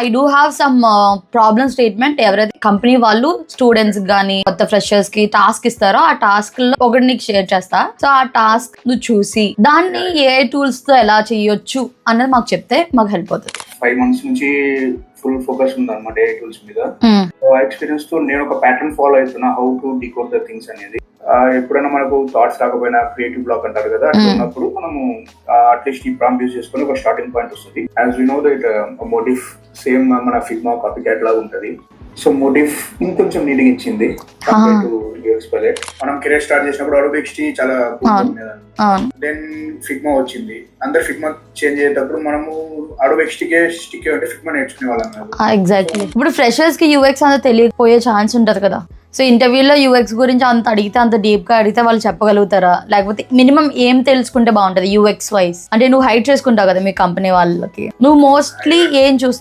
I do have some problem statement. ఎవరైతే company వాళ్ళు students గానీ కొత్త ఫ్రెషర్స్ కి టాస్క్ ఇస్తారో ఆ టాస్క్ లో ఒకటి నీకు షేర్ చేస్తా. సో ఆ టాస్క్ నువ్వు చూసి దాన్ని ఏ టూల్స్ తో ఎలా చేయొచ్చు అన్నది మాకు చెప్తే మాకు హెల్ప్ అవుతుంది. 5 months నుంచి ఫుల్ ఫోకస్ ఉంది అనమాట ఏ టూల్స్ మీద. ఎక్స్పీరియన్స్ తో నేను ఒక ప్యాటర్న్ ఫాలో అవుతున్నా, how to decode the things అనేది. ఎప్పుడైనా మనకు థాట్స్ రాకపోయినా క్రియేటివ్ బ్లాక్ అంటారు కదా, అట్లా ఉన్నప్పుడు మనము అట్లీస్ట్ ఈ ప్రాంప్ట్ యూజ్ చేసుకుని ఒక స్టార్టింగ్ పాయింట్ వస్తుంది. As we know that motive same మన ఫిగ్మా కాపీ క్యాట్ లాగా ఉంటుంది. సో మోటివ్ ఇంకొంచెం నీటిగా ఇచ్చింది కంపేర్ టు యూఎక్స్ ప్యాలెట్. మనం కెరీర్ స్టార్ట్ చేసినప్పుడు అడోబ్ ఎక్స్టీ చాలా దెన్ ఫిగ్మా వచ్చింది. అందరు ఫిగ్మా చేంజ్ అయ్యేటప్పుడు మనము అడోబ్ ఎక్స్టీకే స్టిక్ అంటే ఫిగ్మా నేర్చుకునే వాళ్ళం. ఎగ్జాక్ట్లీ. ఇప్పుడు ఫ్రెషర్స్ కి యూఎక్స్ అంత తెలియకపోయే ఛాన్స్ ఉంటది కదా. సో ఇంటర్వ్యూలో యూఎక్స్ గురించి అంత అడిగితే, అంత డీప్ గా అడిగితే వాళ్ళు చెప్పగలుగుతారా? లేకపోతే మినిమం ఏం తెలుసుకుంటే బాగుంటది యూఎక్స్ వైస్? అంటే నువ్వు హైడ్ చేసుకుంటావు కదా మీ కంపెనీ వాళ్ళకి, నువ్వు మోస్ట్లీ ఏం చూస్తావు?